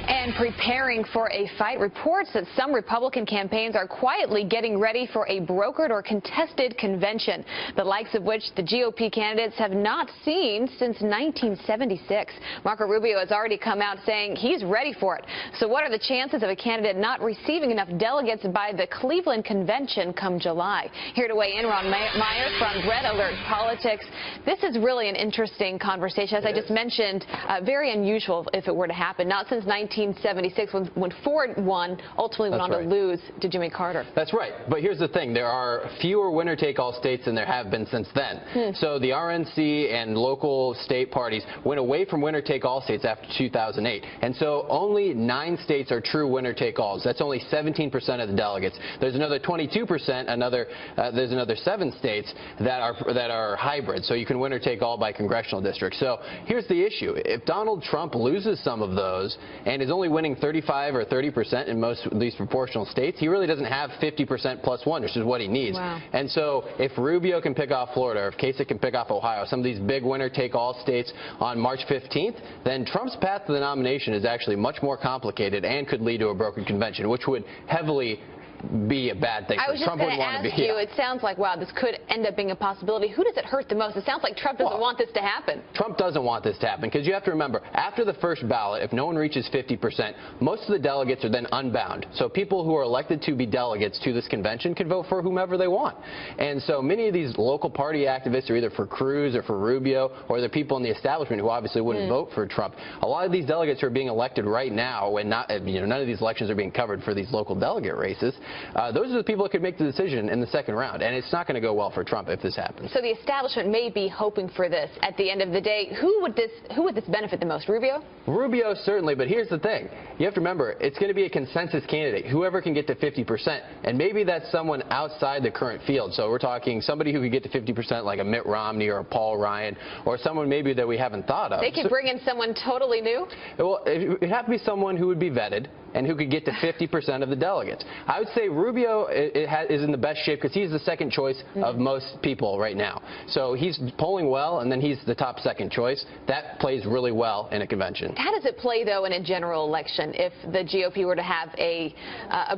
And preparing for a fight, reports that some Republican campaigns are quietly getting ready for a brokered or contested convention, the likes of which the GOP candidates have not seen since 1976. Marco Rubio has already come out saying he's ready for it. So what are the chances of a candidate not receiving enough delegates by the Cleveland convention come July? Here to weigh in, Ron Meyer from Red Alert Politics. This is really an interesting conversation. As I just mentioned, very unusual if it were to happen. Not since 1976 when Ford won, ultimately went on to lose to Jimmy Carter. That's right. But here's the thing. There are fewer winner-take-all states than there have been since then. So the RNC and local state parties went away from winner-take-all states after 2008. And so only 9 states are true winner-take-alls. That's only 17% of the delegates. There's another 22%, there's another 7 states that are hybrid. So you can winner-take-all by congressional district. So here's the issue. If Donald Trump loses some of those and is only winning 35 or 30% in most of these proportional states, he really doesn't have 50% plus 1, which is what he needs. Wow. And so if Rubio can pick off Florida, or if Kasich can pick off Ohio, some of these big winner-take-all states on March 15th, then Trump's path to the nomination is actually much more complicated and could lead to a brokered convention, which would heavily be a bad thing. I was just going to ask you, it sounds like, wow, this could end up being a possibility. Who does it hurt the most? It sounds like Trump doesn't want this to happen. Trump doesn't want this to happen because you have to remember, after the first ballot, if no one reaches 50%, most of the delegates are then unbound. So people who are elected to be delegates to this convention can vote for whomever they want. And so many of these local party activists are either for Cruz or for Rubio, or the people in the establishment who obviously wouldn't vote for Trump. A lot of these delegates who are being elected right now, and none of these elections are being covered for these local delegate races. Those are the people that could make the decision in the second round, and it's not going to go well for Trump if this happens. So the establishment may be hoping for this. At the end of the day, who would this benefit the most? Rubio? Rubio, certainly, but here's the thing. You have to remember, it's going to be a consensus candidate, whoever can get to 50%, and maybe that's someone outside the current field. So we're talking somebody who could get to 50% like a Mitt Romney or a Paul Ryan, or someone maybe that we haven't thought of. They could bring in someone totally new? Well, it'd have to be someone who would be vetted and who could get to 50% of the delegates. I would say Rubio is in the best shape because he's the second choice of most people right now. So he's polling well, and then he's the top second choice. That plays really well in a convention. How does it play, though, in a general election if the GOP were to have a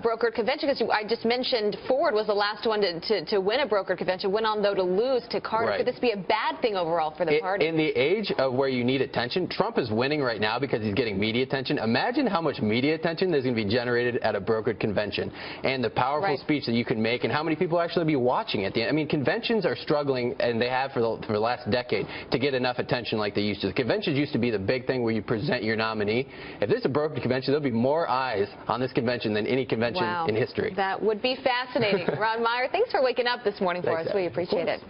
brokered convention? Because I just mentioned Ford was the last one to win a brokered convention, went on, though, to lose to Carter. Right. Could this be a bad thing overall for the party? In the age of where you need attention, Trump is winning right now because he's getting media attention. Imagine how much media attention there's going to be generated at a brokered convention, and the powerful speech that you can make, and how many people actually be watching at the end. I mean, conventions are struggling, and they have for the last decade, to get enough attention like they used to. Conventions used to be the big thing where you present your nominee. If there's a brokered convention, there'll be more eyes on this convention than any convention in history. That would be fascinating. Ron Meyer, thanks for waking up this morning for us. We appreciate it.